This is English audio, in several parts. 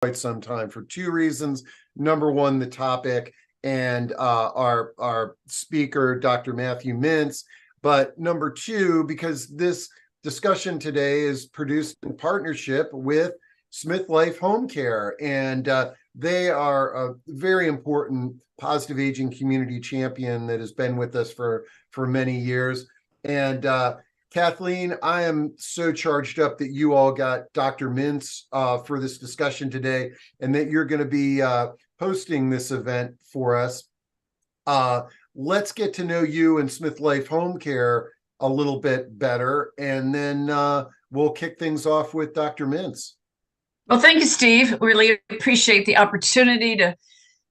quite some time for two reasons. Number one, the topic and our speaker, Dr. Matthew Mintz. But number two, because this discussion today is produced in partnership with SmithLife Homecare, and they are a very important positive aging community champion that has been with us for many years. And Kathleen, I am so charged up that you all got Dr. Mintz for this discussion today, and that you're going to be hosting this event for us. Let's get to know you and SmithLife Homecare a little bit better, and then we'll kick things off with Dr. Mintz. Well, thank you, Steve. Really appreciate the opportunity to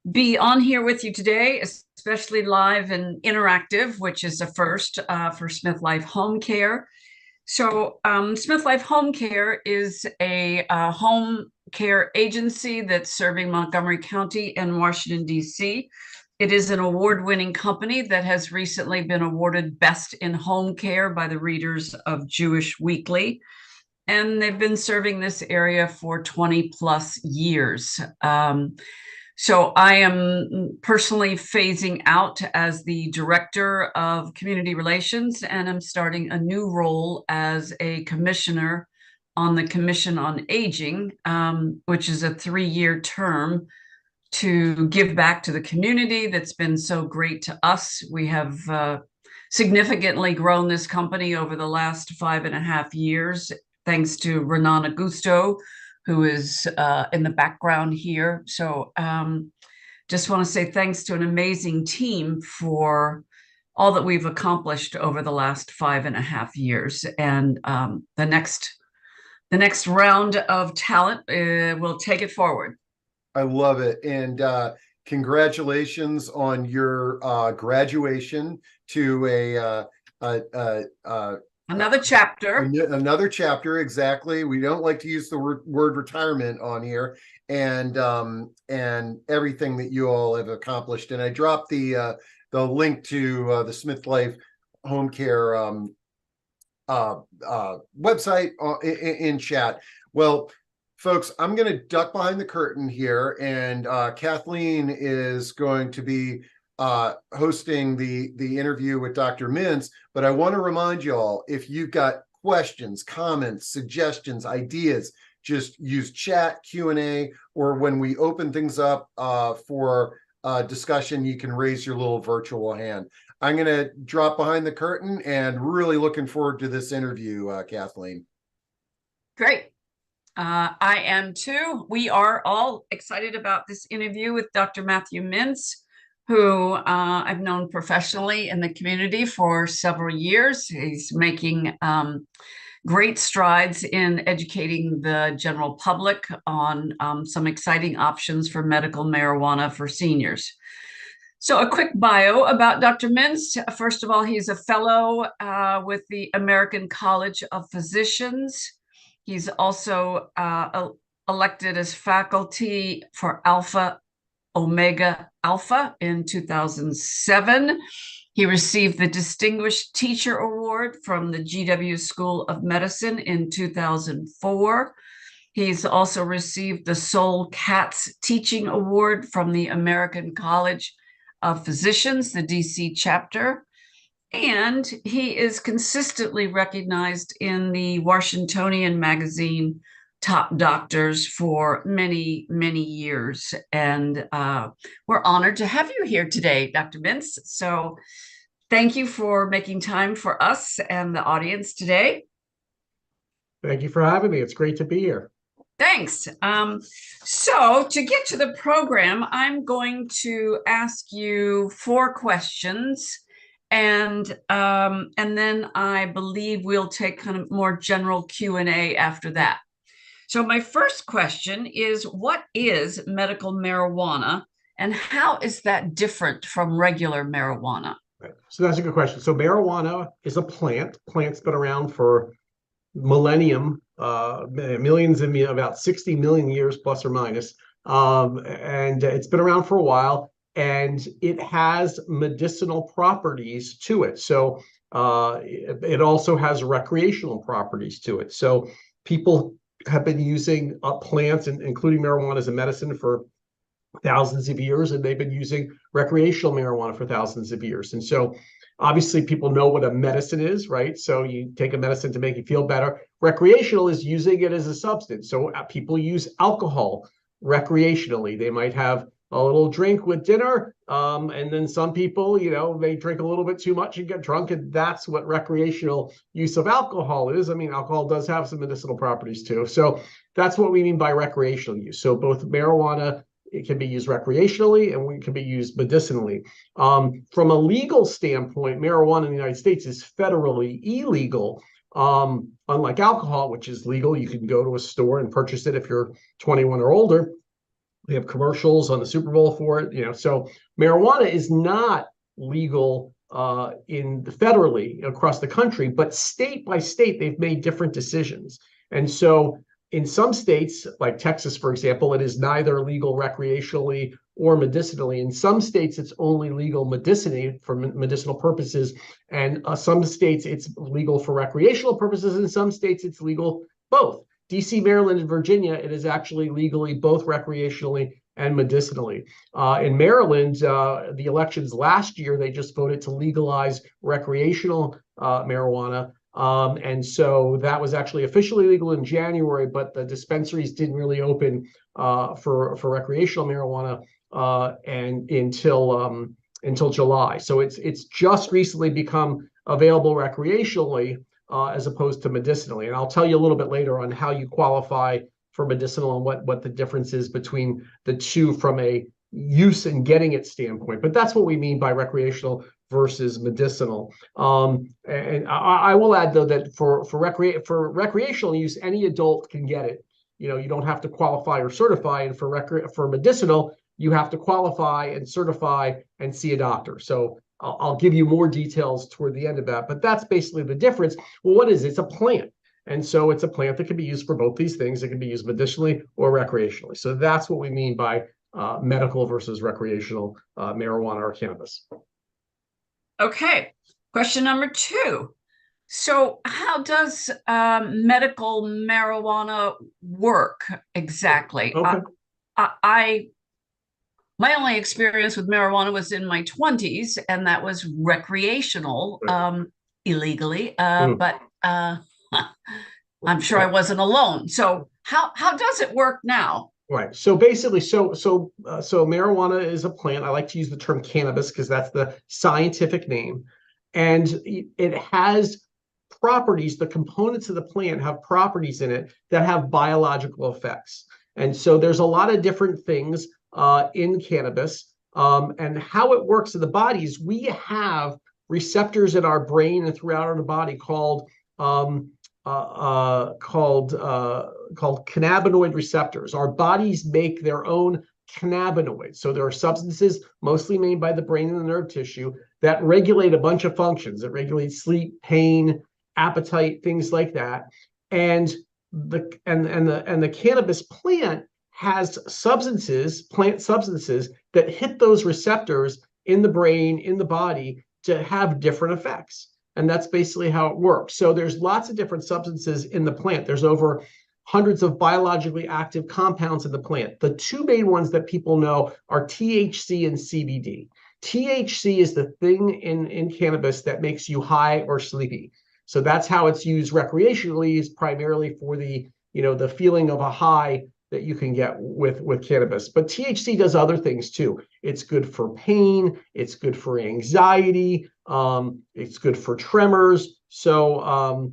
be on here with you today, especially live and interactive, which is a first for SmithLife Homecare. So SmithLife Homecare is a home care agency that's serving Montgomery County and Washington, D.C. It is an award-winning company that has recently been awarded Best in Home Care by the readers of Jewish Weekly. And they've been serving this area for 20 plus years. So I am personally phasing out as the Director of Community Relations, and I'm starting a new role as a commissioner on the Commission on Aging, which is a 3-year term to give back to the community that's been so great to us. We have significantly grown this company over the last 5.5 years, thanks to Renan Augusto, who is in the background here. So just want to say thanks to an amazing team for all that we've accomplished over the last 5.5 years. And the next round of talent will take it forward. I love it. And congratulations on your graduation to another chapter. Another chapter, exactly. We don't like to use the word retirement on here, and everything that you all have accomplished. And I dropped the link to the SmithLife Homecare website in chat. Well, folks, I'm going to duck behind the curtain here, and Kathleen is going to be hosting the interview with Dr. Mintz. But I want to remind you all, if you've got questions, comments, suggestions, ideas, just use chat, Q&A, or when we open things up for discussion, you can raise your little virtual hand. I'm going to drop behind the curtain and really looking forward to this interview, Kathleen. Great. I am too. We are all excited about this interview with Dr. Matthew Mintz, who I've known professionally in the community for several years. He's making great strides in educating the general public on some exciting options for medical marijuana for seniors. So a quick bio about Dr. Mintz. First of all, he's a fellow with the American College of Physicians. He's also elected as faculty for Alpha Omega Alpha in 2007. He received the Distinguished Teacher Award from the GW School of Medicine in 2004. He's also received the Sol Katz Teaching Award from the American College of Physicians, the DC chapter. And he is consistently recognized in the Washingtonian magazine Top Doctors for many, many years. And we're honored to have you here today, Dr. Mintz. So thank you for making time for us and the audience today. Thank you for having me. It's great to be here. Thanks. So to get to the program, I'm going to ask you 4 questions. And then I believe we'll take kind of more general Q&A after that. So my first question is, what is medical marijuana, and how is that different from regular marijuana? Right. So that's a good question. So marijuana is a plant. Plant's been around for millennium, millions and about 60 million years plus or minus. And it's been around for a while. And it has medicinal properties to it. So it also has recreational properties to it. So people have been using plants, and including marijuana, as a medicine for thousands of years, and they've been using recreational marijuana for thousands of years. And so obviously people know what a medicine is, right? So you take a medicine to make you feel better. Recreational is using it as a substance. So people use alcohol recreationally. They might have a little drink with dinner, and then some people, they drink a little bit too much and get drunk, and that's what recreational use of alcohol is. I mean, alcohol does have some medicinal properties too. So that's what we mean by recreational use. So both marijuana, it can be used recreationally, and it can be used medicinally. From a legal standpoint, marijuana in the United States is federally illegal. Unlike alcohol, which is legal, you can go to a store and purchase it if you're 21 or older. We have commercials on the Super Bowl for it. So marijuana is not legal federally across the country, but state by state, they've made different decisions. And so in some states, like Texas, for example, it is neither legal recreationally or medicinally. In some states, it's only legal medicinally for medicinal purposes. And some states, it's legal for recreational purposes. In some states, it's legal both. DC, Maryland, and Virginia, it is actually legally both recreationally and medicinally. In Maryland, the elections last year, they just voted to legalize recreational marijuana. And so that was actually officially legal in January, but the dispensaries didn't really open for recreational marijuana and until July. So it's just recently become available recreationally as opposed to medicinally. And I'll tell you a little bit later on how you qualify for medicinal and what the difference is between the two from a use and getting it standpoint. But that's what we mean by recreational versus medicinal. And I will add, though, that for recreational use, any adult can get it. You don't have to qualify or certify. And for medicinal, you have to qualify and certify and see a doctor. So I'll give you more details toward the end of that. But that's basically the difference. Well, what is it? It's a plant. And so it's a plant that can be used for both these things. It can be used medicinally or recreationally. So that's what we mean by medical versus recreational marijuana or cannabis. Okay, question number 2. So how does medical marijuana work exactly? Okay. My only experience with marijuana was in my 20s, and that was recreational, illegally, but I'm sure I wasn't alone. So how does it work now? Right. So basically, so marijuana is a plant. I like to use the term cannabis because that's the scientific name. And it has properties, the components of the plant have properties in it that have biological effects. And so there's a lot of different things in cannabis. And how it works in the body is we have receptors in our brain and throughout our body called cannabinoid receptors. Our bodies make their own cannabinoids. So there are substances mostly made by the brain and the nerve tissue that regulate a bunch of functions. It regulates sleep, pain, appetite, things like that. And the cannabis plant has plant substances that hit those receptors in the brain, in the body, to have different effects. And that's basically how it works. So there's lots of different substances in the plant. There's over hundreds of biologically active compounds in the plant. The two main ones that people know are THC and CBD. THC is the thing in cannabis that makes you high or sleepy. So that's how it's used recreationally, is primarily for the feeling of a high that you can get with cannabis. But THC does other things too. It's good for pain. It's good for anxiety. It's good for tremors. So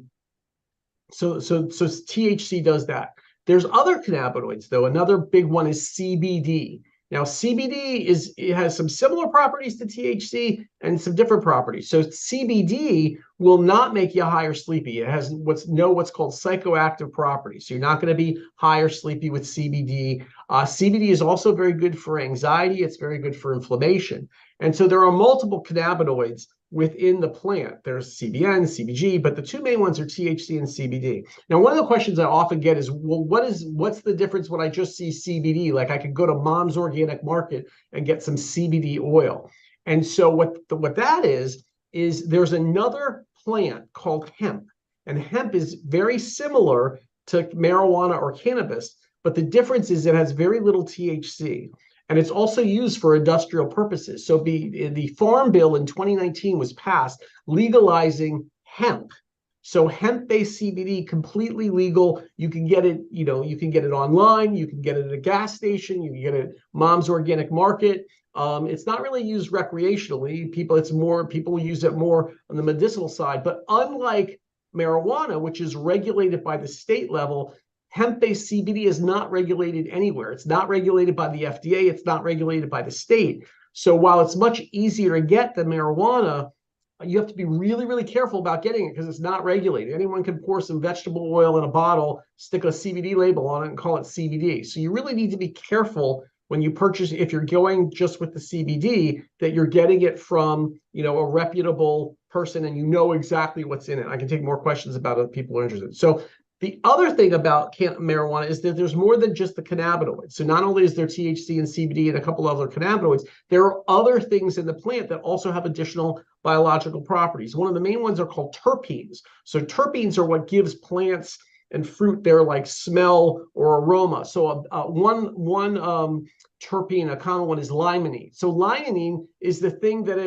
THC does that. There's other cannabinoids, though. Another big one is CBD. Now, CBD it has some similar properties to THC and some different properties. So CBD will not make you high or sleepy. It has what's called psychoactive properties. So you're not going to be high or sleepy with CBD. CBD is also very good for anxiety. It's very good for inflammation. And so there are multiple cannabinoids within the plant. There's CBN, CBG, but the two main ones are THC and CBD. Now, one of the questions I often get is, well, what's the difference when I just see CBD? Like I could go to Mom's Organic Market and get some CBD oil. And so what that is there's another plant called hemp. And hemp is very similar to marijuana or cannabis, but the difference is it has very little THC. And it's also used for industrial purposes. So the Farm Bill in 2019 was passed legalizing hemp. So hemp-based CBD, completely legal. You can get it, you can get it online. You can get it at a gas station. You can get it at Mom's Organic Market. It's not really used recreationally. People use it more on the medicinal side. But unlike marijuana, which is regulated by the state level, hemp-based CBD is not regulated anywhere. It's not regulated by the FDA. It's not regulated by the state. So while it's much easier to get than marijuana, you have to be really, really careful about getting it because it's not regulated. Anyone can pour some vegetable oil in a bottle, stick a CBD label on it, and call it CBD. So you really need to be careful when you purchase, if you're going just with the CBD, that you're getting it from, a reputable person and you know exactly what's in it. I can take more questions about it if people are interested. So the other thing about marijuana is that there's more than just the cannabinoids. So not only is there THC and CBD and a couple other cannabinoids, there are other things in the plant that also have additional biological properties. One of the main ones are called terpenes. So terpenes are what gives plants and fruit their like smell or aroma. So one terpene, a common one, is limonene. So limonene is the thing that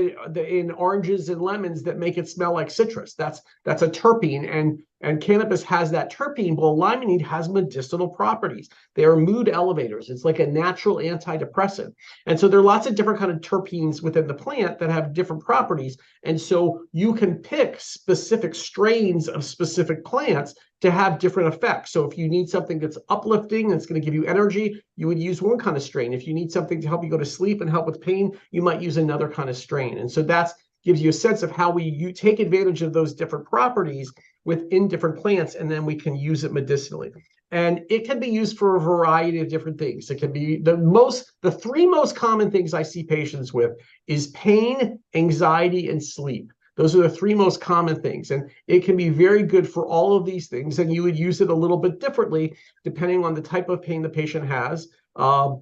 in oranges and lemons that make it smell like citrus. That's a terpene, and cannabis has that terpene. Well, limonene has medicinal properties. They are mood elevators. It's like a natural antidepressant. And so there are lots of different kind of terpenes within the plant that have different properties. And so you can pick specific strains of specific plants to have different effects. So if you need something that's uplifting, that's going to give you energy, you would use one kind of strain. If you need something to help you go to sleep and help with pain, you might use another kind of strain. And so that gives you a sense of how you take advantage of those different properties within different plants, and then we can use it medicinally. And it can be used for a variety of different things. It can be the three most common things I see patients with is pain, anxiety, and sleep. Those are the three most common things. And it can be very good for all of these things. And you would use it a little bit differently depending on the type of pain the patient has, whether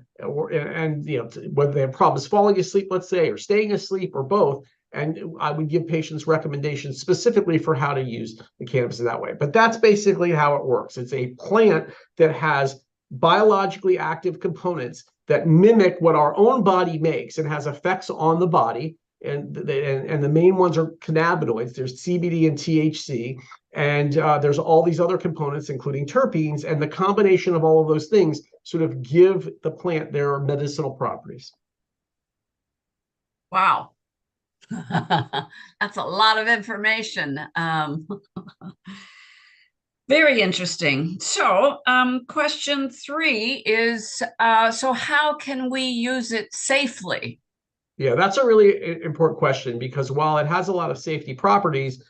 they have problems falling asleep, let's say, or staying asleep, or both. And I would give patients recommendations specifically for how to use the cannabis in that way. But that's basically how it works. It's a plant that has biologically active components that mimic what our own body makes and has effects on the body. And the main ones are cannabinoids. There's CBD and THC, and there's all these other components, including terpenes, and the combination of all of those things sort of give the plant their medicinal properties. Wow. That's a lot of information. Very interesting. So question 3 is, so how can we use it safely? Yeah, that's a really important question, because while it has a lot of safety properties,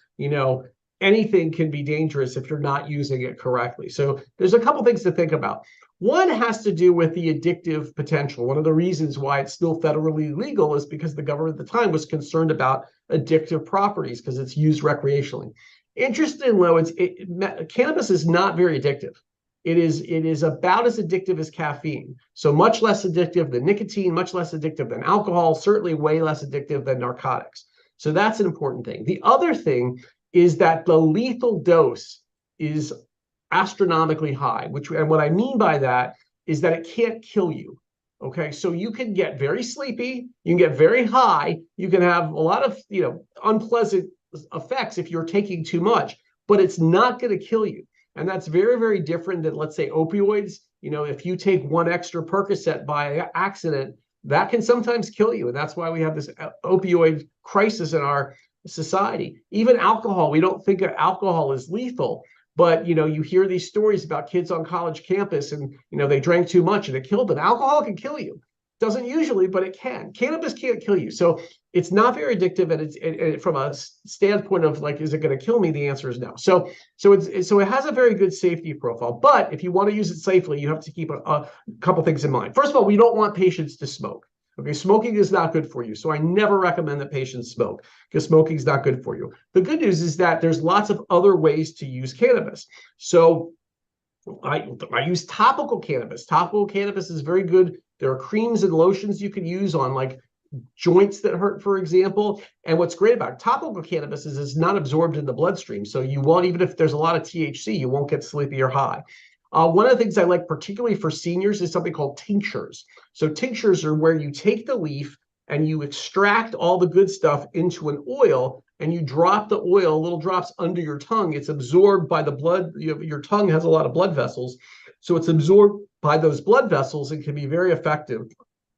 anything can be dangerous if you're not using it correctly. So there's a couple things to think about. One has to do with the addictive potential. One of the reasons why it's still federally legal is because the government at the time was concerned about addictive properties because it's used recreationally. Interestingly, though, cannabis is not very addictive. It is about as addictive as caffeine. So much less addictive than nicotine, much less addictive than alcohol, certainly way less addictive than narcotics. So that's an important thing. The other thing is that the lethal dose is astronomically high, and what I mean by that is that it can't kill you. Okay, so you can get very sleepy, you can get very high, you can have a lot of unpleasant effects if you're taking too much, but it's not going to kill you. And that's very, very different than, let's say, opioids. If you take one extra Percocet by accident, that can sometimes kill you. And that's why we have this opioid crisis in our society. Even alcohol, we don't think of alcohol as lethal, but you hear these stories about kids on college campus and they drank too much and it killed them. Alcohol can kill you. Doesn't usually, but it can. Cannabis can't kill you. So it's not very addictive, and it's from a standpoint of like, is it going to kill me? The answer is no. So it has a very good safety profile. But if you want to use it safely, you have to keep a couple things in mind. First of all, we don't want patients to smoke. Okay, smoking is not good for you. So I never recommend that patients smoke, because smoking is not good for you. The good news is that there's lots of other ways to use cannabis. So I use topical cannabis. Topical cannabis is very good. There are creams and lotions you can use on like joints that hurt, for example. And what's great about topical cannabis is it's not absorbed in the bloodstream. So you won't, even if there's a lot of THC, you won't get sleepy or high. One of the things I like, particularly for seniors, is something called tinctures. So tinctures are where you take the leaf and you extract all the good stuff into an oil, and you drop the oil, little drops under your tongue. It's absorbed by the blood. Your tongue has a lot of blood vessels. So it's absorbed by those blood vessels and can be very effective.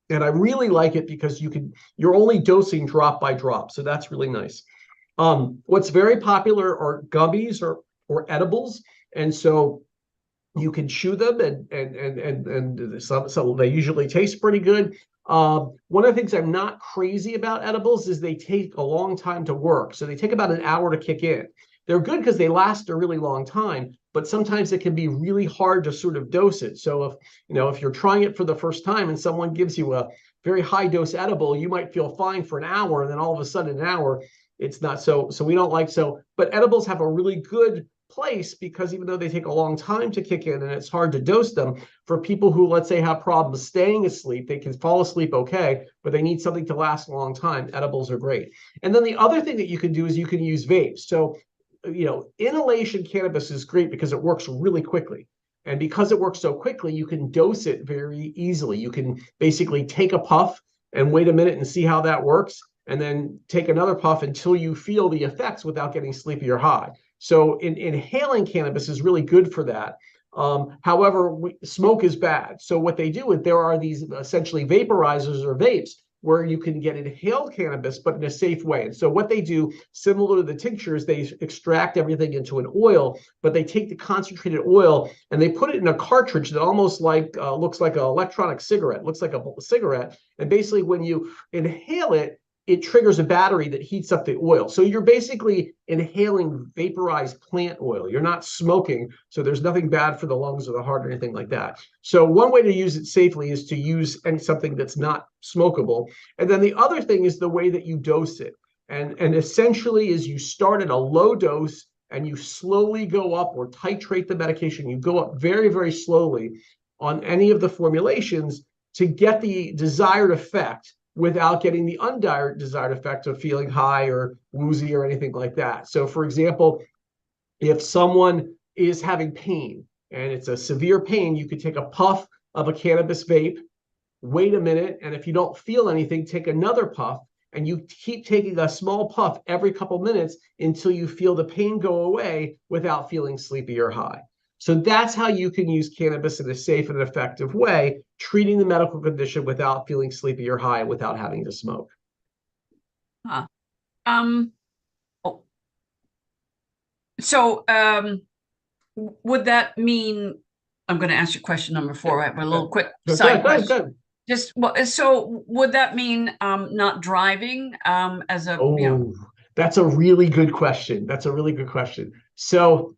And I really like it because you're only dosing drop by drop. So that's really nice. What's very popular are gummies or edibles. And so you can chew them, and some they usually taste pretty good. One of the things I'm not crazy about edibles is they take a long time to work. So they take about an hour to kick in. They're good because they last a really long time, but sometimes it can be really hard to sort of dose it. So if you're trying it for the first time and someone gives you a very high dose edible, you might feel fine for an hour, and then all of a sudden an hour, it's not so we don't like so. But edibles have a really good place because even though they take a long time to kick in and it's hard to dose them, for people who, let's say, have problems staying asleep, they can fall asleep okay, but they need something to last a long time. Edibles are great. And then the other thing that you can do is you can use vapes. So inhalation cannabis is great because it works really quickly. And because it works so quickly, you can dose it very easily. You can basically take a puff and wait a minute and see how that works, and then take another puff until you feel the effects without getting sleepy or high. So inhaling cannabis is really good for that. However, smoke is bad. So what they do is there are these essentially vaporizers or vapes where you can get inhaled cannabis, but in a safe way. And so what they do, similar to the tinctures, they extract everything into an oil, but they take the concentrated oil and they put it in a cartridge that almost looks like an electronic cigarette, looks like a cigarette. And basically when you inhale it, it triggers a battery that heats up the oil. So you're basically inhaling vaporized plant oil. You're not smoking, so there's nothing bad for the lungs or the heart or anything like that. So one way to use it safely is to use something that's not smokable. And then the other thing is the way that you dose it. And essentially is you start at a low dose and you slowly go up or titrate the medication. You go up very, very slowly on any of the formulations to get the desired effect without getting the undesired effect of feeling high or woozy or anything like that. So for example, if someone is having pain and it's a severe pain, you could take a puff of a cannabis vape, wait a minute, and if you don't feel anything, take another puff, and you keep taking a small puff every couple minutes until you feel the pain go away without feeling sleepy or high. So that's how you can use cannabis in a safe and effective way, treating the medical condition without feeling sleepy or high, without having to smoke. Would that mean, I'm going to ask you question number 4, right? But a little quick side question. Just so would that mean not driving as a That's a really good question. That's a really good question. So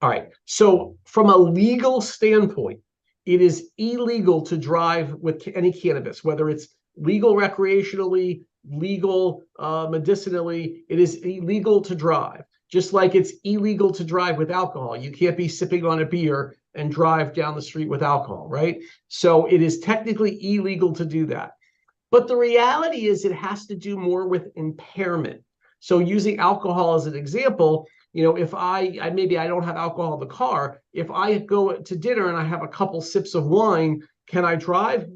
all right. So from a legal standpoint, it is illegal to drive with any cannabis, whether it's legal recreationally, legal medicinally. It is illegal to drive, just like it's illegal to drive with alcohol. You can't be sipping on a beer and drive down the street with alcohol, right? So it is technically illegal to do that. But the reality is it has to do more with impairment. So using alcohol as an example, if maybe I don't have alcohol in the car, if I go to dinner and I have a couple sips of wine, can I drive?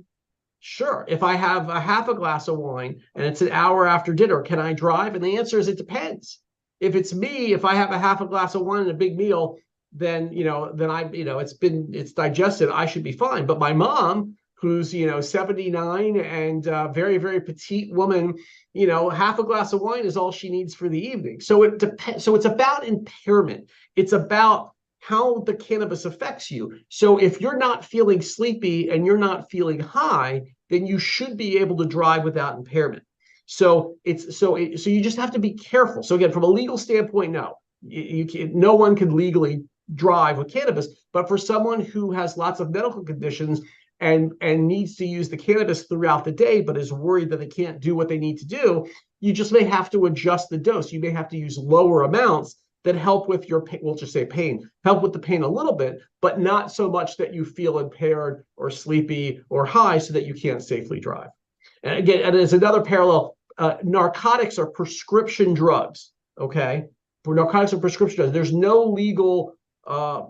Sure. If I have a half a glass of wine and it's an hour after dinner, can I drive? And the answer is it depends. If it's me, if I have a half a glass of wine and a big meal, then it's digested, I should be fine. But my mom, who's 79 and very, very petite woman, half a glass of wine is all she needs for the evening. So it depends. So it's about impairment. It's about how the cannabis affects you. So if you're not feeling sleepy and you're not feeling high, then you should be able to drive without impairment. So you just have to be careful. So again, from a legal standpoint, no, no one can legally drive with cannabis. But for someone who has lots of medical conditions and needs to use the cannabis throughout the day, but is worried that they can't do what they need to do, you just may have to adjust the dose. You may have to use lower amounts that help with your pain. We'll just say pain, help with the pain a little bit, but not so much that you feel impaired or sleepy or high so that you can't safely drive. And again, and as another parallel, narcotics are prescription drugs. Okay, for narcotics are prescription drugs. There's no legal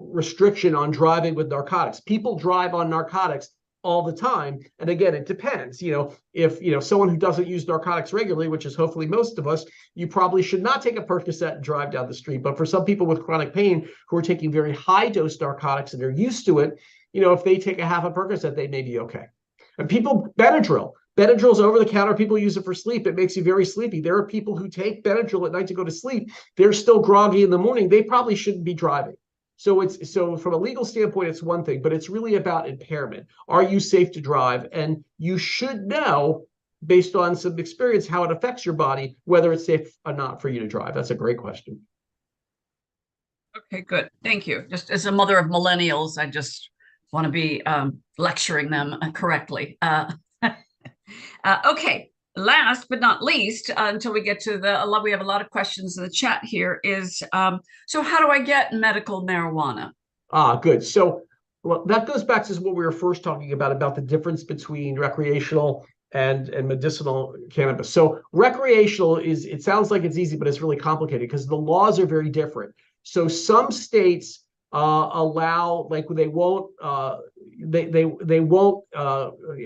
restriction on driving with narcotics. People drive on narcotics all the time. And again, it depends. If someone who doesn't use narcotics regularly, which is hopefully most of us, you probably should not take a Percocet and drive down the street. But for some people with chronic pain who are taking very high dose narcotics and they're used to it, if they take a half a Percocet, they may be okay. And Benadryl's over the counter. People use it for sleep. It makes you very sleepy. There are people who take Benadryl at night to go to sleep. They're still groggy in the morning. They probably shouldn't be driving. So from a legal standpoint, it's one thing, but it's really about impairment. Are you safe to drive? And you should know, based on some experience, how it affects your body, whether it's safe or not for you to drive. That's a great question. Okay, good. Thank you. Just as a mother of millennials, I just want to be lecturing them correctly. Okay. Last but not least, until we get to we have a lot of questions in the chat here, is so how do I get medical marijuana? Good. So that goes back to what we were first talking about the difference between recreational and medicinal cannabis. So recreational it sounds like it's easy, but it's really complicated because the laws are very different. So some states allow, like they won't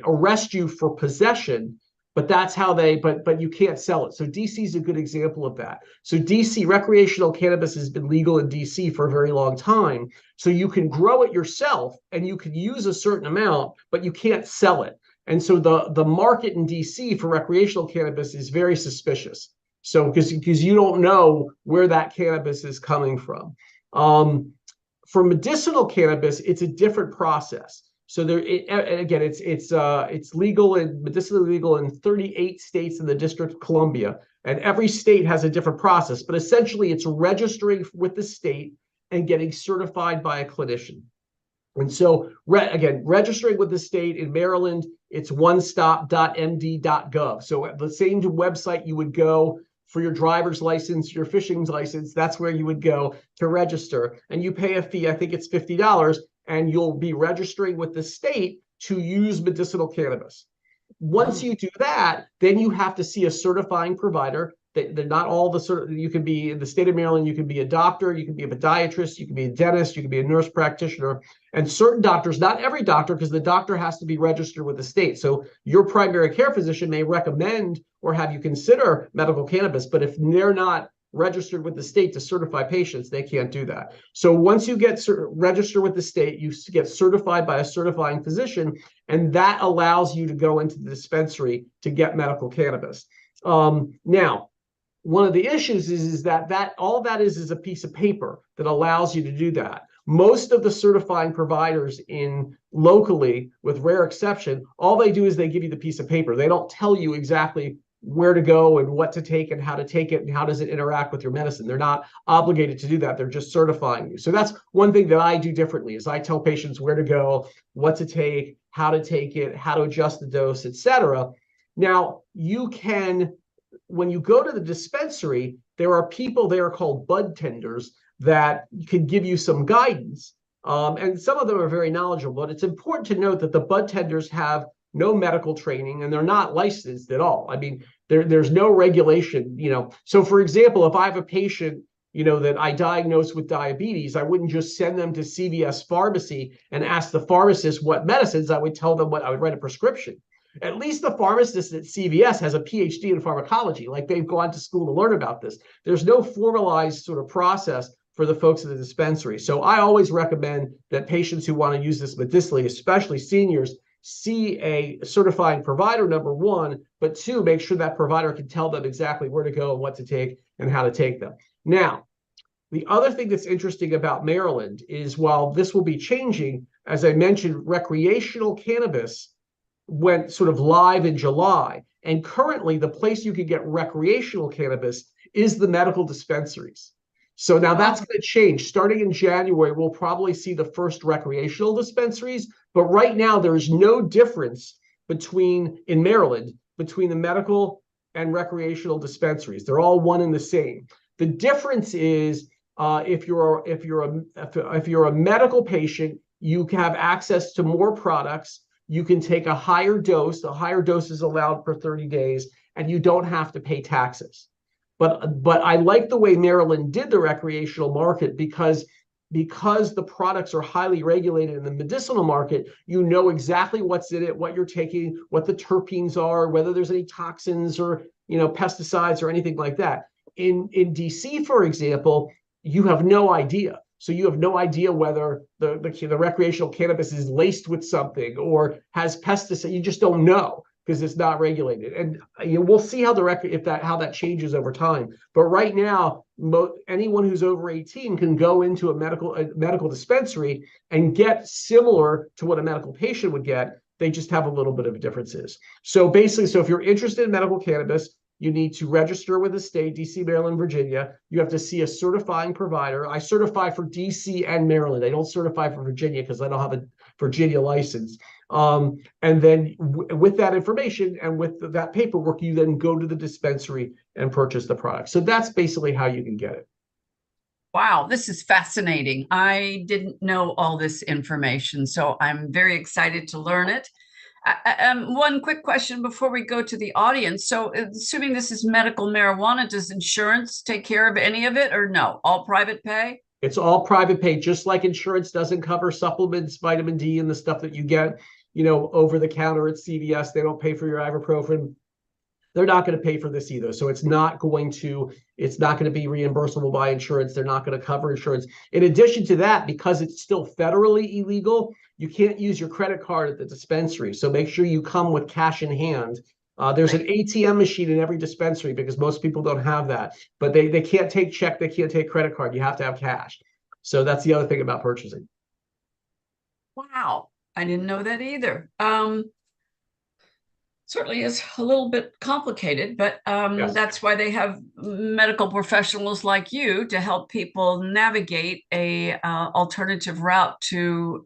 arrest you for possession. But that's how but you can't sell it. So DC is a good example of that. So DC, recreational cannabis has been legal in DC for a very long time. So you can grow it yourself and you can use a certain amount, but you can't sell it. And so the market in DC for recreational cannabis is very suspicious. So because you don't know where that cannabis is coming from. For medicinal cannabis, it's a different process. So it's legal and medicinally legal in 38 states in the District of Columbia, and every state has a different process. But essentially, it's registering with the state and getting certified by a clinician. And so, registering with the state in Maryland, it's onestop.md.gov. So the same website you would go for your driver's license, your fishing license, that's where you would go to register. And you pay a fee, I think it's $50. And you'll be registering with the state to use medicinal cannabis. Once you do that, then you have to see a certifying provider. They're not all you can be in the state of Maryland, you can be a doctor, you can be a podiatrist, you can be a dentist, you can be a nurse practitioner, and certain doctors, not every doctor, because the doctor has to be registered with the state. So your primary care physician may recommend or have you consider medical cannabis, but if they're not registered with the state to certify patients, they can't do that. So once you get registered with the state, you get certified by a certifying physician, and that allows you to go into the dispensary to get medical cannabis. Now, one of the issues is that all that is a piece of paper that allows you to do that. Most of the certifying providers locally, with rare exception, all they do is they give you the piece of paper. They don't tell you exactly where to go and what to take and how to take it and how does it interact with your medicine. They're not obligated to do that. They're just certifying you. So that's one thing that I do differently is I tell patients where to go, what to take, how to take it, how to adjust the dose, etc. Now, when you go to the dispensary, there are people there called bud tenders that can give you some guidance. And some of them are very knowledgeable, but it's important to note that the bud tenders have no medical training and they're not licensed at all. I mean, there's no regulation, So for example, if I have a patient, that I diagnose with diabetes, I wouldn't just send them to CVS pharmacy and ask the pharmacist what medicines. I would tell them I would write a prescription. At least the pharmacist at CVS has a PhD in pharmacology, like they've gone to school to learn about this. There's no formalized sort of process for the folks at the dispensary. So I always recommend that patients who want to use this medicinally, especially seniors, see a certifying provider, number one, but two, make sure that provider can tell them exactly where to go and what to take and how to take them. Now, the other thing that's interesting about Maryland is while this will be changing, as I mentioned, recreational cannabis went sort of live in July. And currently, the place you can get recreational cannabis is the medical dispensaries. So now that's going to change. Starting in January, we'll probably see the first recreational dispensaries. But right now, there is no difference in Maryland between the medical and recreational dispensaries. They're all one and the same. The difference is if you're a medical patient, you have access to more products. you can take a higher dose. A higher dose is allowed for 30 days, and you don't have to pay taxes. But I like the way Maryland did the recreational market because the products are highly regulated in the medicinal market. You know exactly what's in it, what you're taking, what the terpenes are, whether there's any toxins or pesticides or anything like that. In DC, for example, you have no idea. So you have no idea whether the recreational cannabis is laced with something or has pesticides. You just don't know because it's not regulated. And we'll see how that changes over time. But right now, anyone who's over 18 can go into a medical dispensary and get similar to what a medical patient would get. They just have a little bit of differences. So basically, if you're interested in medical cannabis, you need to register with the state, DC, Maryland, Virginia. You have to see a certifying provider. I certify for DC and Maryland. I don't certify for Virginia because I don't have a Virginia license. And then with that information and with that paperwork, you then go to the dispensary and purchase the product. So that's basically how you can get it. Wow, this is fascinating. I didn't know all this information, so I'm very excited to learn it. One quick question before we go to the audience. So assuming this is medical marijuana, does insurance take care of any of it or no? All private pay? It's all private pay, just like insurance doesn't cover supplements, vitamin D, and the stuff that you get, over the counter at CVS. They don't pay for your ibuprofen. They're not going to pay for this either. So it's not going to be reimbursable by insurance. They're not going to cover insurance. In addition to that, because it's still federally illegal, you can't use your credit card at the dispensary. So make sure you come with cash in hand. There's an ATM machine in every dispensary because most people don't have that. But they can't take check. They can't take credit card. You have to have cash. So that's the other thing about purchasing. Wow. I didn't know that either. Certainly is a little bit complicated, but Yes. That's why they have medical professionals like you to help people navigate a alternative route to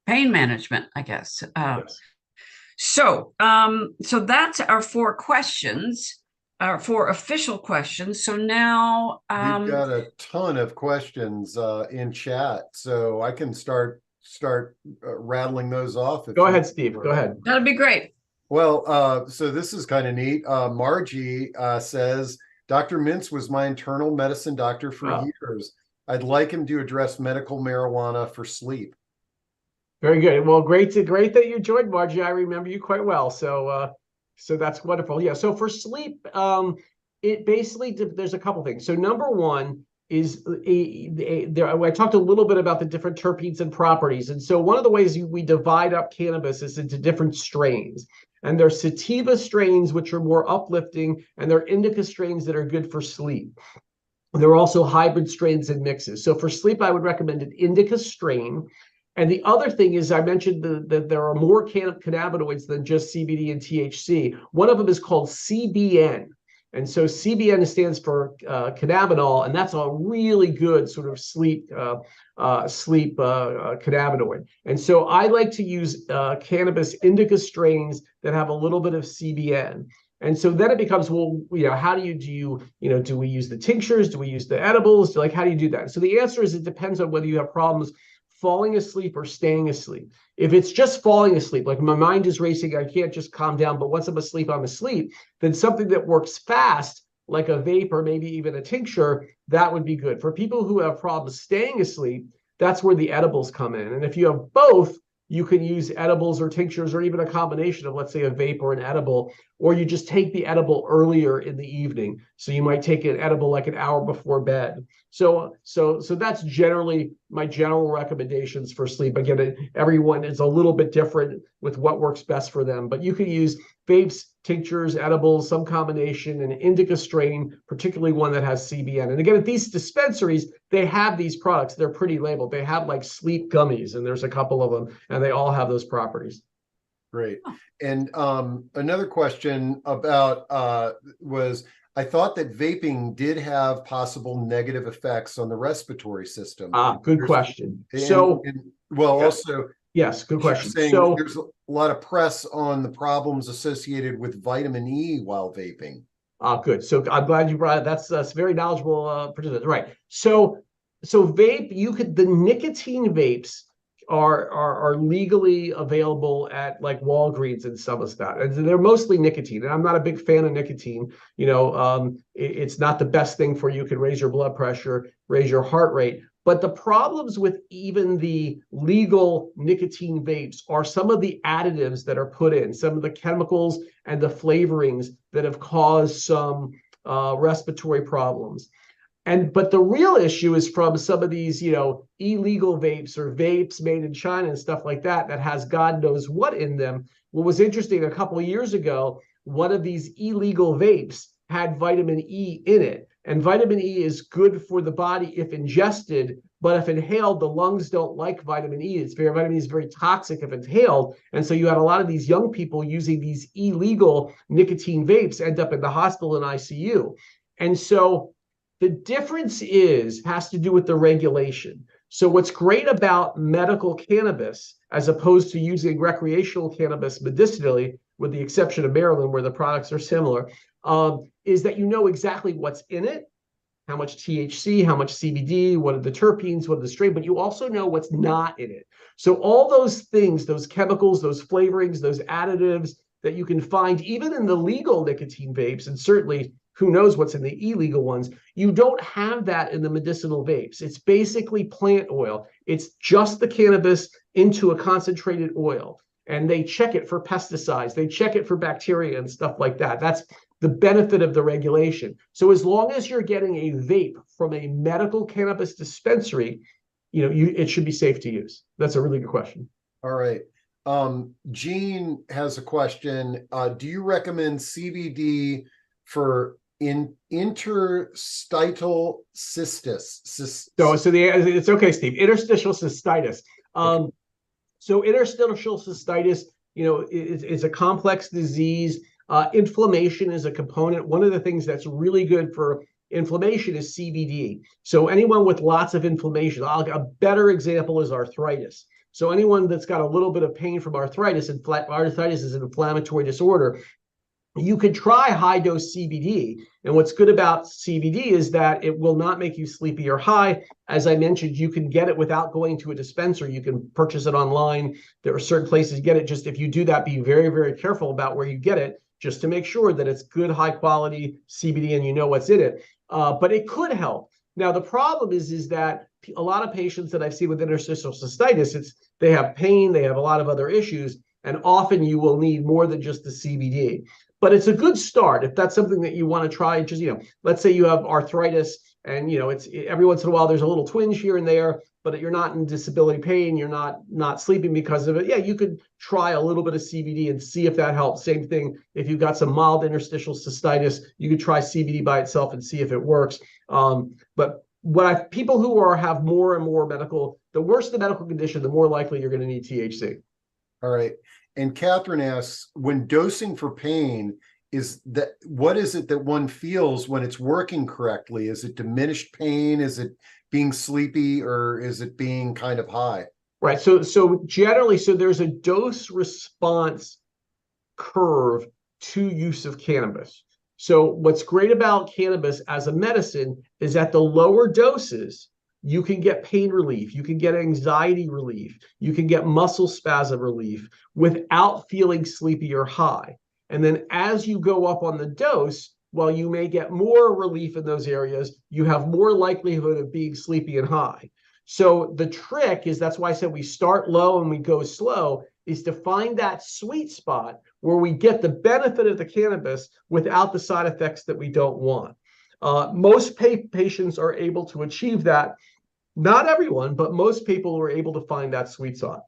pain management, I guess. Yes. So that's our 4 questions, our 4 official questions. So now We've got a ton of questions in chat, so I can start rattling those off. Go ahead, Steve. Go ahead. That'd be great. Well, so this is kind of neat. Margie says, Dr. Mintz was my internal medicine doctor for years. I'd like him to address medical marijuana for sleep. Very good. Well, great that you joined, Margie. I remember you quite well. So that's wonderful. Yeah. So for sleep, it basically, there's a couple things. So number one is I talked a little bit about the different terpenes and properties. And so one of the ways we divide up cannabis is into different strains. And there's sativa strains, which are more uplifting, and there are indica strains that are good for sleep. There are also hybrid strains and mixes. So for sleep, I would recommend an indica strain. And the other thing is, I mentioned that there are more cannabinoids than just CBD and THC. One of them is called CBN. And so CBN stands for cannabinol, and that's a really good sort of sleep cannabinoid. And so I like to use cannabis indica strains that have a little bit of CBN. And so then it becomes, well, how do we use the tinctures? Do we use the edibles? How do you do that? So the answer is it depends on whether you have problems falling asleep or staying asleep. If it's just falling asleep, like my mind is racing, I can't just calm down, but once I'm asleep, then something that works fast, like a vape or maybe even a tincture, that would be good. For people who have problems staying asleep, that's where the edibles come in. And if you have both, you can use edibles or tinctures or even a combination of, let's say, a vape or an edible, or you just take the edible earlier in the evening. So you might take an edible like an hour before bed. So that's generally my general recommendations for sleep. Again, everyone is a little bit different with what works best for them, but you can use vapes, tinctures, edibles, some combination, an indica strain, particularly one that has CBN. And again, at these dispensaries, they have these products. They're pretty labeled. They have like sleep gummies, and there's a couple of them, and they all have those properties. Great. And another question about was, I thought that vaping did have possible negative effects on the respiratory system. Good question. Yes, good question. So there's a lot of press on the problems associated with vitamin E while vaping. Good. So I'm glad you brought it. That's very knowledgeable participant. Right. So vape, the nicotine vapes are legally available at like Walgreens and some of that, and they're mostly nicotine. And I'm not a big fan of nicotine. It's not the best thing for you. It can raise your blood pressure, raise your heart rate. But the problems with even the legal nicotine vapes are some of the additives that are put in, some of the chemicals and the flavorings that have caused some respiratory problems. But the real issue is from some of these, illegal vapes or vapes made in China and stuff like that has God knows what in them. What was interesting, a couple of years ago, one of these illegal vapes had vitamin E in it. And vitamin E is good for the body if ingested, but if inhaled, the lungs don't like vitamin E. Vitamin E is very toxic if inhaled. And so you had a lot of these young people using these illegal nicotine vapes end up in the hospital and ICU. And so the difference has to do with the regulation. So what's great about medical cannabis, as opposed to using recreational cannabis medicinally, with the exception of Maryland, where the products are similar, is that you know exactly what's in it, how much THC, how much CBD, what are the terpenes, what are the strain, but you also know what's not in it. So all those things, those chemicals, those flavorings, those additives that you can find even in the legal nicotine vapes, and certainly who knows what's in the illegal ones, you don't have that in the medicinal vapes. It's basically plant oil. It's just the cannabis into a concentrated oil. And they check it for pesticides. They check it for bacteria and stuff like that. That's the benefit of the regulation. So as long as you're getting a vape from a medical cannabis dispensary, it should be safe to use. That's a really good question. All right. Gene has a question. Do you recommend CBD for interstitial cystis? It's okay, Steve. Interstitial cystitis. Okay. So interstitial cystitis, is a complex disease. Inflammation is a component. One of the things that's really good for inflammation is CBD. So anyone with lots of inflammation, a better example is arthritis. So anyone that's got a little bit of pain from arthritis, and arthritis is an inflammatory disorder, you could try high-dose CBD. And what's good about CBD is that it will not make you sleepy or high. As I mentioned, you can get it without going to a dispensary. You can purchase it online. There are certain places to get it. Just if you do that, be very, very careful about where you get it, just to make sure that it's good, high-quality CBD and you know what's in it. But it could help. Now, the problem is that a lot of patients that I've seen with interstitial cystitis, they have pain, they have a lot of other issues, and often you will need more than just the CBD. But it's a good start if that's something that you want to try. Just, let's say you have arthritis and, it's every once in a while there's a little twinge here and there, but you're not in disability pain, you're not sleeping because of it. Yeah, you could try a little bit of CBD and see if that helps. Same thing, if you've got some mild interstitial cystitis, you could try CBD by itself and see if it works. But people who have more and more the worse the medical condition, the more likely you're going to need THC. All right. And Catherine asks, when dosing for pain, what is it that one feels when it's working correctly? Is it diminished pain? Is it being sleepy, or is it being kind of high? Right. So generally, there's a dose response curve to use of cannabis. So what's great about cannabis as a medicine is at the lower doses, you can get pain relief, you can get anxiety relief, you can get muscle spasm relief without feeling sleepy or high. And then as you go up on the dose, while you may get more relief in those areas, you have more likelihood of being sleepy and high. So the trick is, that's why I said we start low and we go slow, is to find that sweet spot where we get the benefit of the cannabis without the side effects that we don't want. Most patients are able to achieve that. Not everyone, but most people are able to find that sweet spot.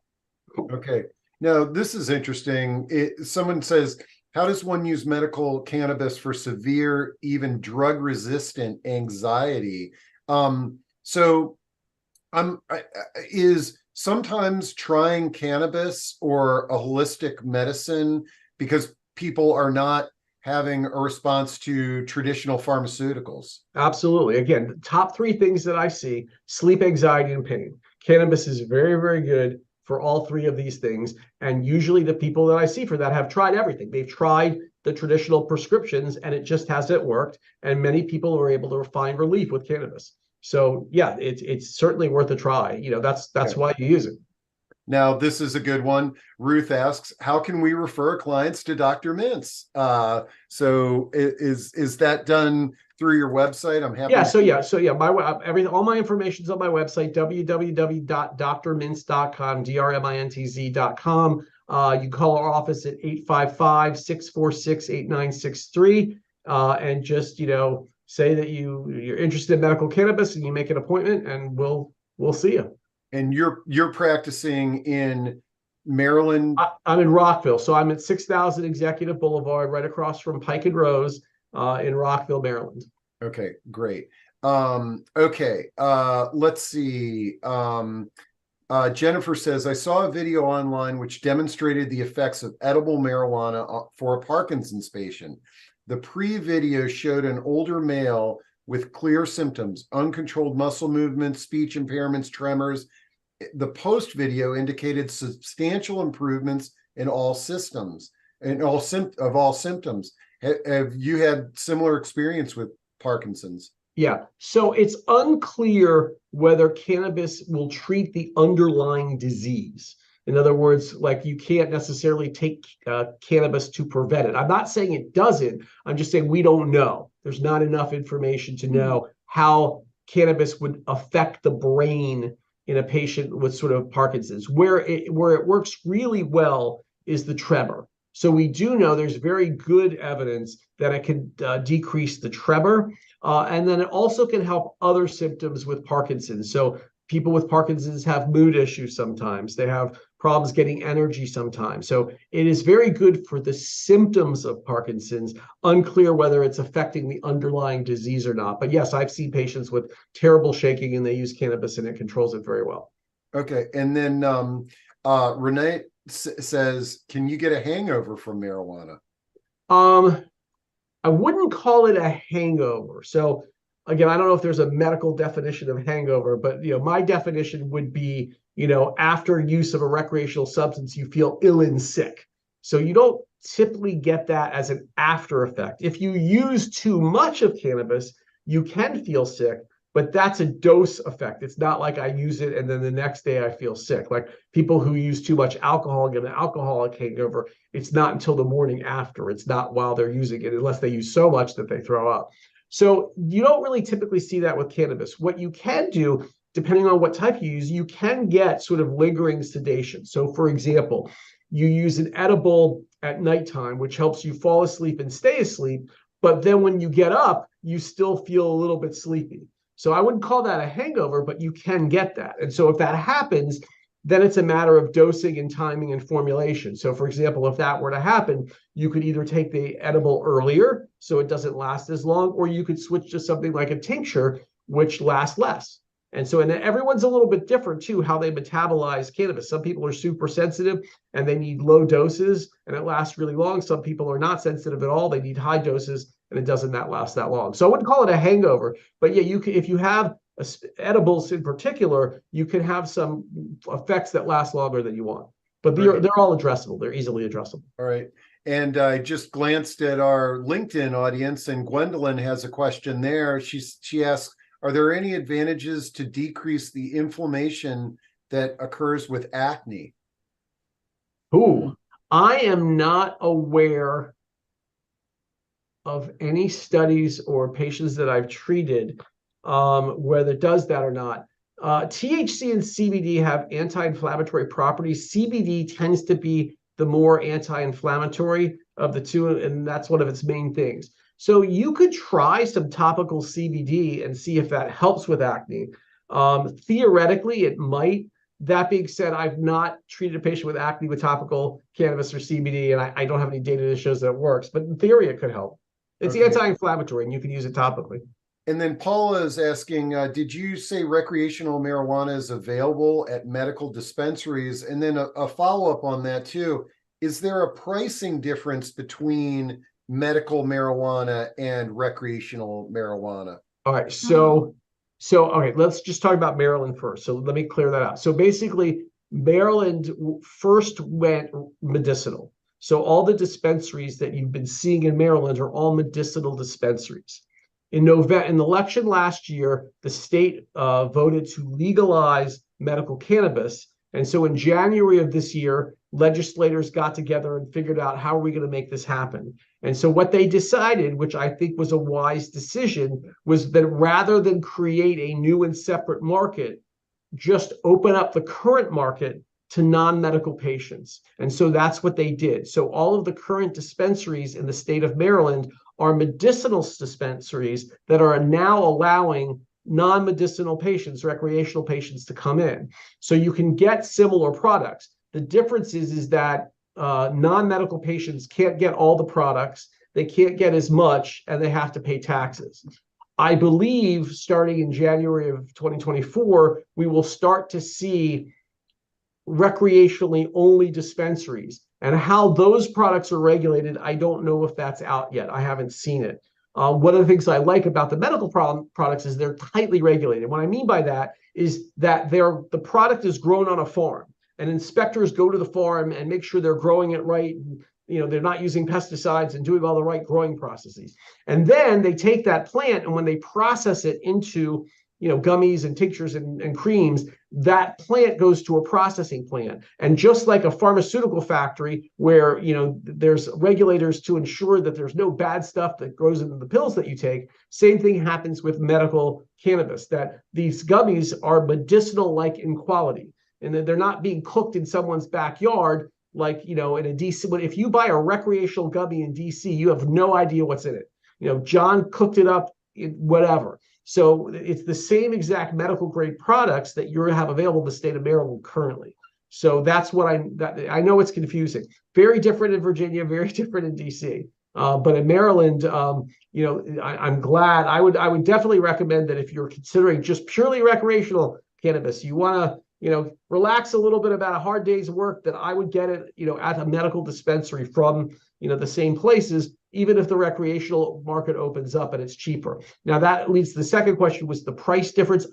Okay. Now, this is interesting. Someone says, how does one use medical cannabis for severe, even drug-resistant anxiety? Is sometimes trying cannabis or a holistic medicine because people are not having a response to traditional pharmaceuticals? Absolutely. Again, the top three things that I see: sleep, anxiety, and pain. Cannabis is very, very good for all three of these things. And usually the people that I see for that have tried everything. They've tried the traditional prescriptions and it just hasn't worked. And many people are able to find relief with cannabis. So yeah, it's certainly worth a try. That's why you use it. Now, this is a good one. Ruth asks, how can we refer clients to Dr. Mintz? So is that done through your website? I'm happy. All my information's on my website, www.drmintz.com, drmintz.com. You call our office at 855-646-8963, and just, say that you're interested in medical cannabis, and you make an appointment, and we'll see you. And you're practicing in Maryland? I'm in Rockville, so I'm at 6000 Executive Boulevard, right across from Pike and Rose, in Rockville, Maryland. Okay, great. Let's see. Jennifer says, I saw a video online which demonstrated the effects of edible marijuana for a Parkinson's patient. The pre-video showed an older male with clear symptoms, uncontrolled muscle movements, speech impairments, tremors. The post video indicated substantial improvements in all systems, of all symptoms. Have you had similar experience with Parkinson's? Yeah. So it's unclear whether cannabis will treat the underlying disease. In other words, like, you can't necessarily take cannabis to prevent it. I'm not saying it doesn't. I'm just saying we don't know. There's not enough information to know how cannabis would affect the brain in a patient with sort of Parkinson's. Where it works really well is the tremor. So we do know there's very good evidence that it can decrease the tremor, and then it also can help other symptoms with Parkinson's. So people with Parkinson's have mood issues sometimes. They have problems getting energy sometimes. So it is very good for the symptoms of Parkinson's. Unclear whether it's affecting the underlying disease or not. But yes, I've seen patients with terrible shaking and they use cannabis and it controls it very well. Okay. And then Renee says, can you get a hangover from marijuana? I wouldn't call it a hangover. So again, I don't know if there's a medical definition of hangover, but my definition would be, after use of a recreational substance, you feel ill and sick. So you don't typically get that as an after effect. If you use too much of cannabis, you can feel sick, but that's a dose effect. It's not like I use it and then the next day I feel sick. Like people who use too much alcohol get an alcoholic hangover. It's not until the morning after. It's not while they're using it, unless they use so much that they throw up. So you don't really typically see that with cannabis. What you can do, depending on what type you use, you can get sort of lingering sedation. So for example, you use an edible at nighttime, which helps you fall asleep and stay asleep. But then when you get up, you still feel a little bit sleepy. So I wouldn't call that a hangover, but you can get that. And so if that happens, then it's a matter of dosing and timing and formulation. So for example, if that were to happen, you could either take the edible earlier so it doesn't last as long, or you could switch to something like a tincture, which lasts less. And everyone's a little bit different too, how they metabolize cannabis. Some people are super sensitive and they need low doses and it lasts really long. Some people are not sensitive at all. They need high doses and it doesn't last that long. So I wouldn't call it a hangover, but yeah, if you have edibles in particular, you can have some effects that last longer than you want. But they're all addressable. They're easily addressable. All right. And I just glanced at our LinkedIn audience, and Gwendolyn has a question there. She asks, are there any advantages to decrease the inflammation that occurs with acne? Ooh, I am not aware of any studies or patients that I've treated whether it does that or not. THC and CBD have anti-inflammatory properties. CBD tends to be the more anti-inflammatory of the two, and that's one of its main things. So you could try some topical CBD and see if that helps with acne. Theoretically, it might. That being said, I've not treated a patient with acne with topical cannabis or CBD, and I don't have any data that shows that it works. But in theory, it could help. It's anti-inflammatory, and you can use it topically. And then Paula is asking, did you say recreational marijuana is available at medical dispensaries? And then a follow-up on that too, is there a pricing difference between medical marijuana and recreational marijuana? All right, so okay, let's just talk about Maryland first. So let me clear that out. So basically, Maryland first went medicinal. So all the dispensaries that you've been seeing in Maryland are all medicinal dispensaries. In the election last year, the state voted to legalize medical cannabis, And so in January of this year, legislators got together and figured out how are we going to make this happen. And so what they decided, which I think was a wise decision, was that rather than create a new and separate market, just open up the current market to non-medical patients. And so that's what they did. So all of the current dispensaries in the state of Maryland are medicinal dispensaries that are now allowing non-medicinal patients, recreational patients, to come in. So you can get similar products. The difference is that non-medical patients can't get all the products, they can't get as much, and they have to pay taxes. I believe starting in January of 2024, we will start to see recreationally only dispensaries. And how those products are regulated, I don't know if that's out yet. I haven't seen it. One of the things I like about the medical products is they're tightly regulated. What I mean by that is that the product is grown on a farm, and inspectors go to the farm and make sure they're growing it right. They're not using pesticides and doing all the right growing processes. And then they take that plant, and when they process it into gummies and tinctures and creams, that plant goes to a processing plant. And just like a pharmaceutical factory where there's regulators to ensure that there's no bad stuff that goes into the pills that you take, same thing happens with medical cannabis, that these gummies are medicinal-like in quality, and that they're not being cooked in someone's backyard like in a DC. But if you buy a recreational gummy in DC, you have no idea what's in it. John cooked it up, whatever. So it's the same exact medical grade products that you have available in the state of Maryland currently. So that's what I know it's confusing. Very different in Virginia, very different in DC. But in Maryland, I'm glad. I would definitely recommend that if you're considering just purely recreational cannabis, you want to relax a little bit about a hard day's work, that I would get it at a medical dispensary from the same places, even if the recreational market opens up and it's cheaper. Now that leads to the second question, was the price difference.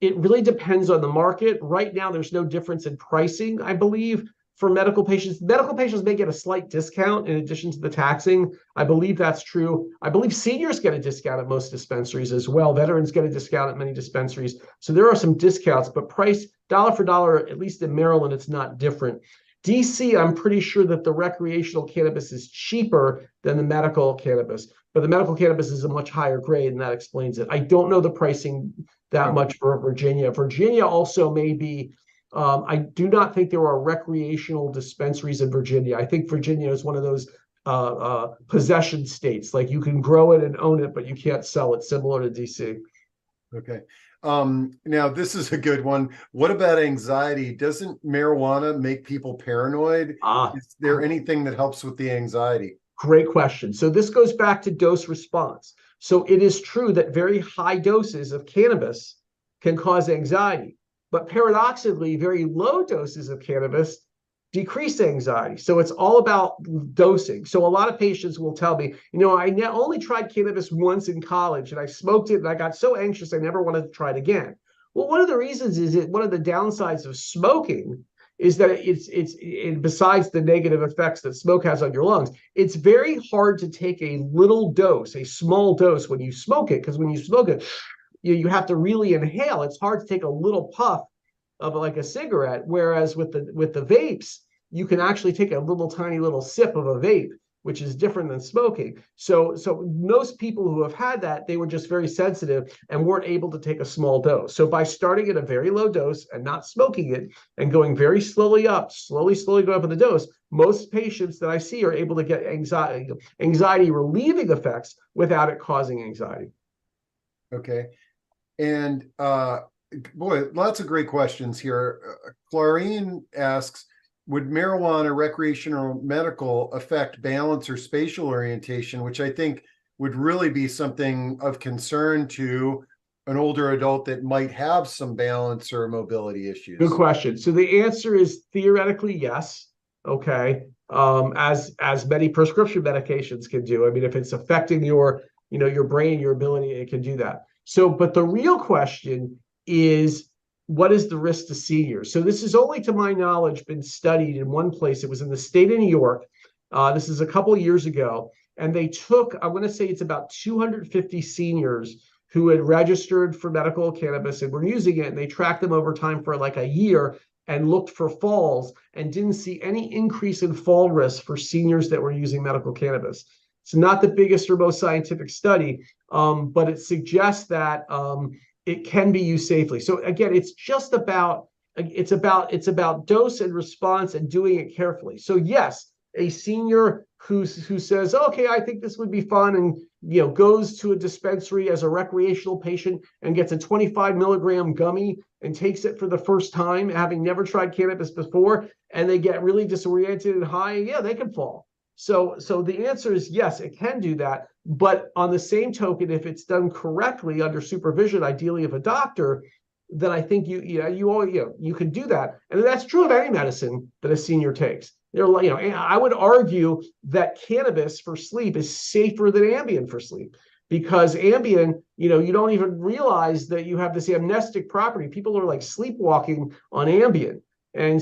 It really depends on the market. Right now, there's no difference in pricing, I believe, for medical patients. Medical patients may get a slight discount in addition to the taxing. I believe that's true. I believe seniors get a discount at most dispensaries as well. Veterans get a discount at many dispensaries. So there are some discounts, but price dollar for dollar, at least in Maryland, it's not different. DC, I'm pretty sure that the recreational cannabis is cheaper than the medical cannabis, but the medical cannabis is a much higher grade, and that explains it. I don't know the pricing that much for Virginia. Virginia also may be, I do not think there are recreational dispensaries in Virginia. I think Virginia is one of those possession states, like you can grow it and own it, but you can't sell it, similar to DC. Okay. Now this is a good one. What about anxiety? Doesn't marijuana make people paranoid? Is there anything that helps with the anxiety? Great question. So this goes back to dose response. So it is true that very high doses of cannabis can cause anxiety, but paradoxically, very low doses of cannabis decrease anxiety. So it's all about dosing. So a lot of patients will tell me, I only tried cannabis once in college, and I smoked it and I got so anxious I never wanted to try it again. Well, one of the reasons is one of the downsides of smoking is that it's besides the negative effects that smoke has on your lungs, it's very hard to take a little dose, a small dose when you smoke it, because when you smoke it, you have to really inhale. It's hard to take a little puff of like a cigarette, whereas with the vapes, you can actually take a tiny little sip of a vape, which is different than smoking. So most people who have had that, they were just very sensitive and weren't able to take a small dose. So by starting at a very low dose and not smoking it and going very slowly up, slowly go up in the dose, most patients that I see are able to get anxiety relieving effects without it causing anxiety. Okay. And boy, lots of great questions here. Clarine asks, would marijuana, recreational or medical, affect balance or spatial orientation, which I think would really be something of concern to an older adult that might have some balance or mobility issues? Good question. So the answer is theoretically yes. Okay. As many prescription medications can do. I mean, if it's affecting your brain, your ability, it can do that. So, but the real question is, what is the risk to seniors? So this is only, to my knowledge, been studied in one place. It was in the state of New York. This is a couple of years ago. And they took, I want to say it's about 250 seniors who had registered for medical cannabis and were using it. And they tracked them over time for like a year. and looked for falls and didn't see any increase in fall risk for seniors that were using medical cannabis. It's not the biggest or most scientific study, but it suggests that it can be used safely. So again, it's about dose and response and doing it carefully. So yes, a senior who says, okay, I think this would be fun, and goes to a dispensary as a recreational patient and gets a 25 milligram gummy and takes it for the first time, having never tried cannabis before, and they get really disoriented and high, yeah, they can fall. So the answer is yes, it can do that. But on the same token, if it's done correctly under supervision, ideally of a doctor, then I think you can do that. And that's true of any medicine that a senior takes. I would argue that cannabis for sleep is safer than Ambien for sleep, because Ambien, you don't even realize that you have this amnestic property. People are like sleepwalking on Ambien. And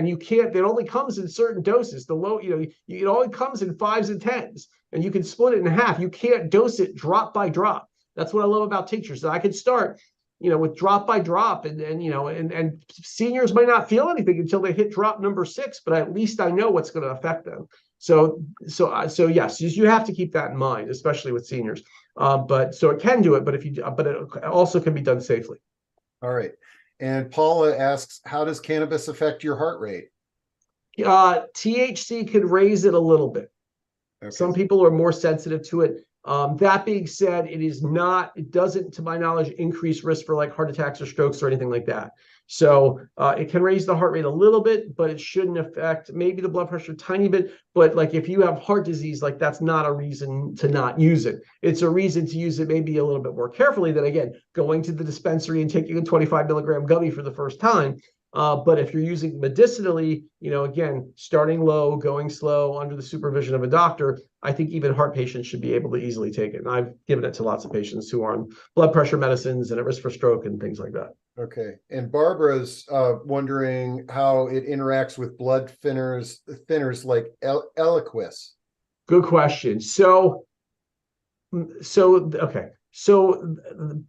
you can't, it only comes in certain doses. It only comes in 5s and 10s, and you can split it in half. You can't dose it drop by drop. That's what I love about tinctures. So I could start, with drop by drop, and seniors might not feel anything until they hit drop number 6, but at least I know what's going to affect them. So yes, you have to keep that in mind, especially with seniors. But so it can do it, but it also can be done safely. All right. And Paula asks, how does cannabis affect your heart rate? THC can raise it a little bit. Okay. Some people are more sensitive to it. That being said, it doesn't, to my knowledge, increase risk for like heart attacks or strokes or anything like that. So it can raise the heart rate a little bit, but it shouldn't affect maybe the blood pressure a tiny bit. But like if you have heart disease, like that's not a reason to not use it. It's a reason to use it maybe a little bit more carefully than, again, going to the dispensary and taking a 25 milligram gummy for the first time. But if you're using medicinally, again, starting low, going slow under the supervision of a doctor, I think even heart patients should be able to easily take it. And I've given it to lots of patients who are on blood pressure medicines and at risk for stroke and things like that. Okay. And Barbara's wondering how it interacts with blood thinners like Eliquis. Good question. Okay. So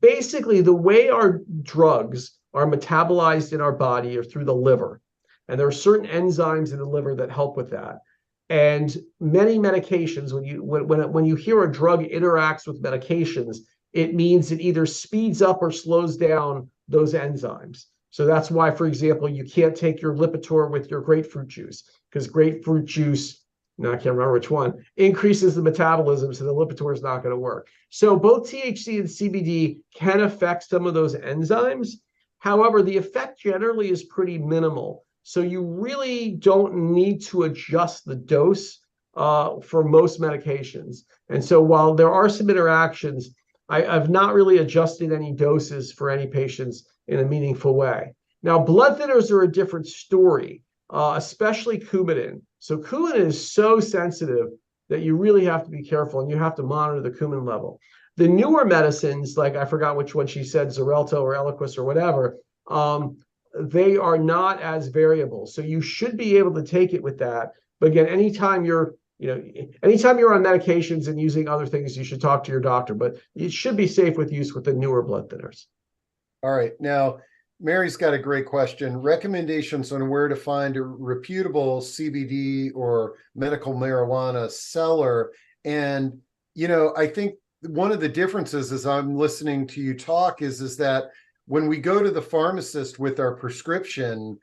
basically the way our drugs are metabolized in our body or through the liver. And there are certain enzymes in the liver that help with that. And many medications, when you hear a drug interacts with medications, it means it either speeds up or slows down those enzymes. So that's why, for example, you can't take your Lipitor with your grapefruit juice, because grapefruit juice, I can't remember which one, increases the metabolism, so the Lipitor is not going to work. So both THC and CBD can affect some of those enzymes. However, the effect generally is pretty minimal. So you really don't need to adjust the dose for most medications. And so while there are some interactions, I've not really adjusted any doses for any patients in a meaningful way. Now, blood thinners are a different story, especially Coumadin. So Coumadin is so sensitive that you really have to be careful, and you have to monitor the Coumadin level. The newer medicines, like I forgot which one she said, Xarelto or Eliquis or whatever, they are not as variable. So you should be able to take it with that. But again, anytime you're on medications and using other things, you should talk to your doctor. But it should be safe with use with the newer blood thinners. All right. Now, Mary's got a great question. Recommendations on where to find a reputable CBD or medical marijuana seller. And, I think one of the differences as I'm listening to you talk is that when we go to the pharmacist with our prescription,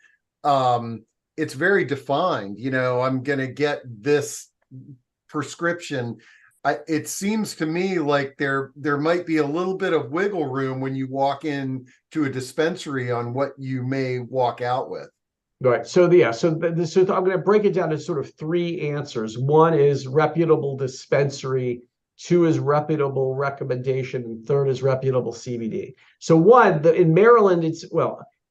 it's very defined. I'm going to get this prescription. It seems to me like there might be a little bit of wiggle room when you walk in to a dispensary on what you may walk out with. Right. So I'm going to break it down to sort of 3 answers. One is reputable dispensary. 2 is reputable recommendation, and 3rd is reputable CBD. So in Maryland,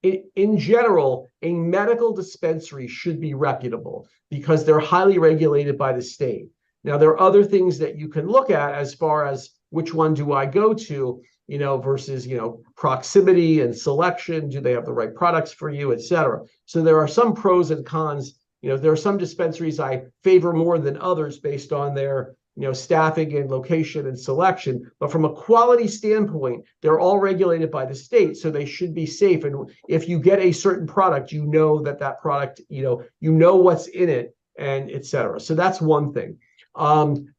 in general, a medical dispensary should be reputable because they're highly regulated by the state. Now, there are other things that you can look at as far as which one do I go to, versus, proximity and selection. Do they have the right products for you, et cetera? So there are some pros and cons. There are some dispensaries I favor more than others based on their staffing and location and selection. But from a quality standpoint, they're all regulated by the state, so they should be safe. And if you get a certain product, you know that product, you know what's in it, and et cetera. So that's one thing.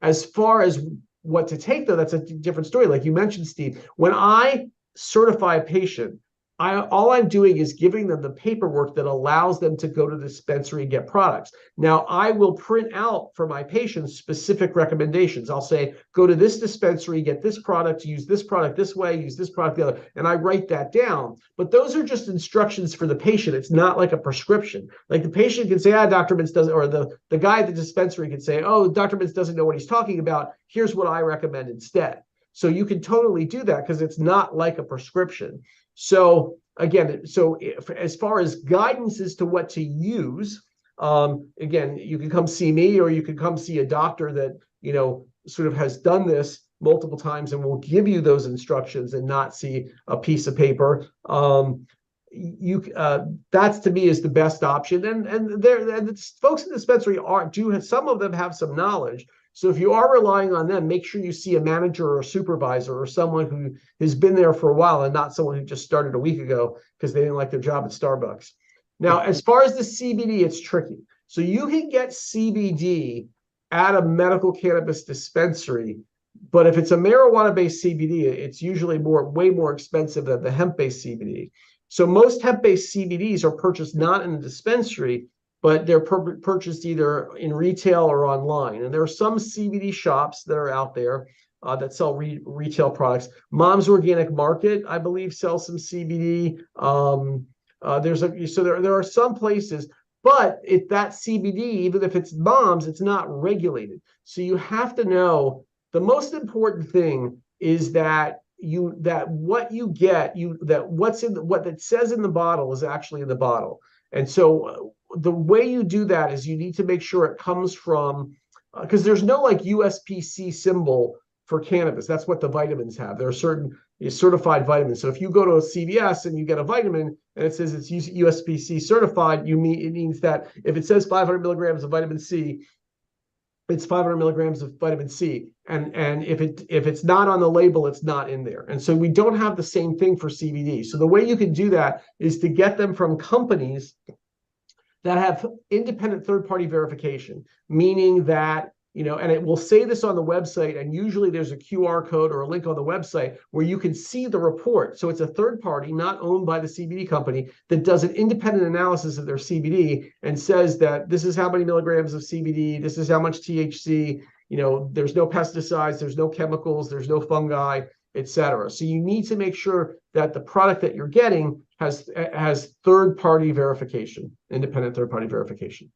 As far as what to take, though, that's a different story. Like you mentioned, Steve, when I certify a patient, all I'm doing is giving them the paperwork that allows them to go to the dispensary and get products. Now, I will print out for my patients specific recommendations. I'll say, go to this dispensary, get this product, use this product this way, use this product the other, and I write that down. But those are just instructions for the patient. It's not like a prescription. Like the patient can say, Dr. Mintz doesn't, or the guy at the dispensary can say, oh, Dr. Mintz doesn't know what he's talking about. Here's what I recommend instead. So you can totally do that because it's not like a prescription. So again, as far as guidance as to what to use, again, you can come see me, or you can come see a doctor that, sort of has done this multiple times and will give you those instructions and not see a piece of paper. That's to me is the best option. And the folks in the dispensary some of them have some knowledge. So if you are relying on them, make sure you see a manager or a supervisor or someone who has been there for a while, and not someone who just started a week ago because they didn't like their job at Starbucks. Now, as far as the CBD, it's tricky. So you can get CBD at a medical cannabis dispensary, but if it's a marijuana-based CBD, it's usually way more expensive than the hemp-based CBD. So most hemp-based CBDs are purchased not in the dispensary, but they're purchased either in retail or online. And there are some CBD shops that are out there that sell retail products. Mom's Organic Market, I believe, sells some CBD. There are some places, but that CBD, even if it's Mom's, it's not regulated. So you have to know, the most important thing is that what it says in the bottle is actually in the bottle. And so the way you do that is you need to make sure it comes from, because there's no like USPC symbol for cannabis. That's what the vitamins have. There are certain certified vitamins. So if you go to a CVS and you get a vitamin and it says it's USPC certified, it means that if it says 500 milligrams of vitamin C, it's 500 milligrams of vitamin C. And if it's not on the label, it's not in there. And so we don't have the same thing for CBD. So the way you can do that is to get them from companies that have independent third-party verification, meaning that, and it will say this on the website, and usually there's a QR code or a link on the website where you can see the report. So it's a third party, not owned by the CBD company, that does an independent analysis of their CBD and says that this is how many milligrams of CBD, this is how much THC, there's no pesticides, there's no chemicals, there's no fungi, etc. So you need to make sure that the product that you're getting has third-party verification, independent third-party verification.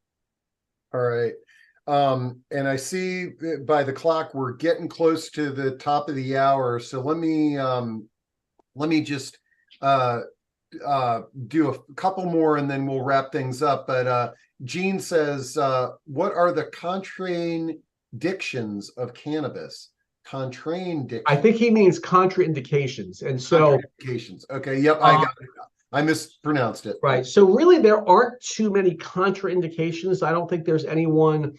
All right. And I see by the clock we're getting close to the top of the hour. So let me just do a couple more and then we'll wrap things up. But Gene says, what are the contraindictions of cannabis? Contraindications. I think he means contraindications. And so contraindications. Okay. Yep. I got it. I mispronounced it. Right. So really there aren't too many contraindications. I don't think there's anyone,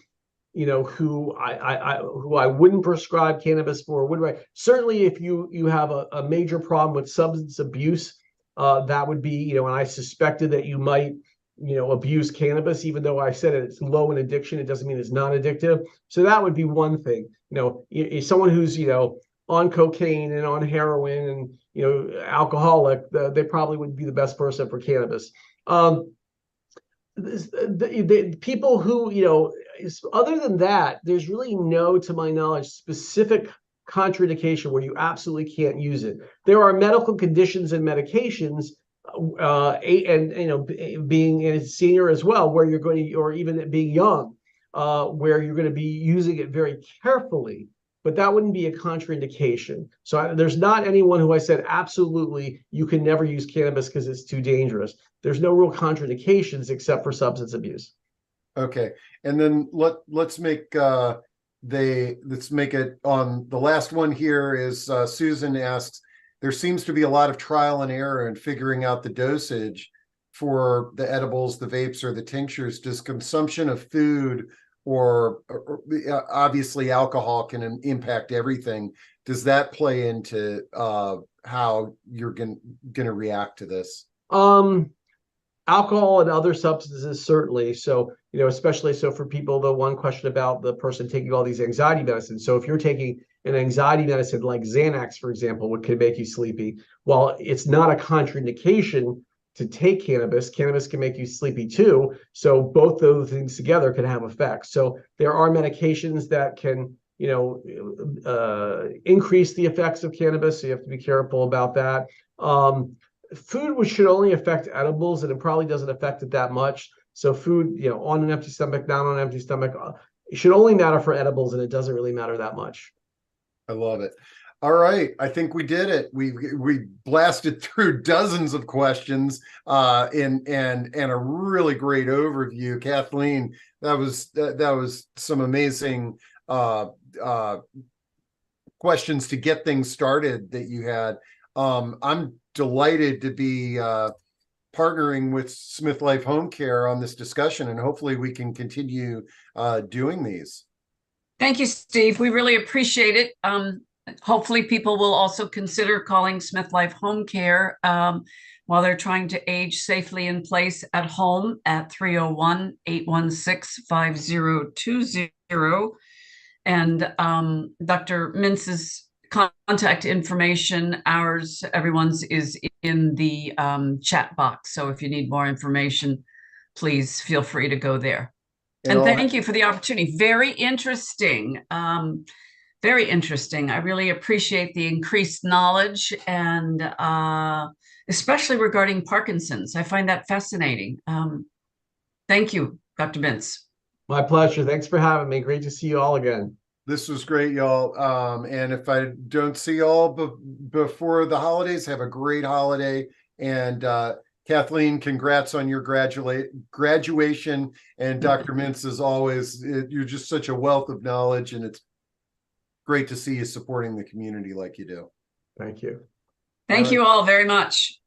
who I wouldn't prescribe cannabis for, would. Certainly if you have a major problem with substance abuse, that would be, and I suspected that you might, abuse cannabis, even though I said it's low in addiction, it doesn't mean it's not addictive. So that would be one thing. Someone who's, on cocaine and on heroin and, alcoholic, they probably would be the best person for cannabis. The people who, other than that, there's really no, to my knowledge, specific contraindication where you absolutely can't use it. There are medical conditions and medications, being a senior as well, where you're going to, or even being young, where you're going to be using it very carefully, but that wouldn't be a contraindication. So there's not anyone who I said, absolutely, you can never use cannabis because it's too dangerous. There's no real contraindications except for substance abuse. Okay. And then let's make it on the last one here is Susan asks, there seems to be a lot of trial and error in figuring out the dosage for the edibles, the vapes, or the tinctures. Does consumption of food obviously alcohol can impact everything. Does that play into how you're gonna react to this? Alcohol and other substances, certainly. So, especially so for people, the one question about the person taking all these anxiety medicines. So if you're taking an anxiety medicine like Xanax, for example, what can make you sleepy, while it's not a contraindication to take cannabis, cannabis can make you sleepy too. So both those things together can have effects. So there are medications that can, increase the effects of cannabis. So you have to be careful about that. Food should only affect edibles, and it probably doesn't affect it that much. So food, on an empty stomach, not on an empty stomach, it should only matter for edibles, and it doesn't really matter that much. I love it. All right, I think we did it. We blasted through dozens of questions, and a really great overview, Kathleen. That was some amazing questions to get things started that you had. I'm delighted to be partnering with SmithLife Homecare on this discussion, and hopefully we can continue doing these. Thank you, Steve. We really appreciate it. Hopefully people will also consider calling SmithLife Homecare while they're trying to age safely in place at home at 301-816-5020. And Dr. Mintz's contact information, ours, everyone's, is in the chat box. So if you need more information, please feel free to go there. And thank you for the opportunity. Very interesting. Very interesting. I really appreciate the increased knowledge, and especially regarding Parkinson's. I find that fascinating. Thank you, Dr. Mintz. My pleasure. Thanks for having me. Great to see you all again. This was great, y'all. And if I don't see y'all before the holidays, have a great holiday. And Kathleen, congrats on your graduation. And Dr. Mintz, as always, you're just such a wealth of knowledge, and it's great to see you supporting the community like you do. Thank you. Thank you all very much.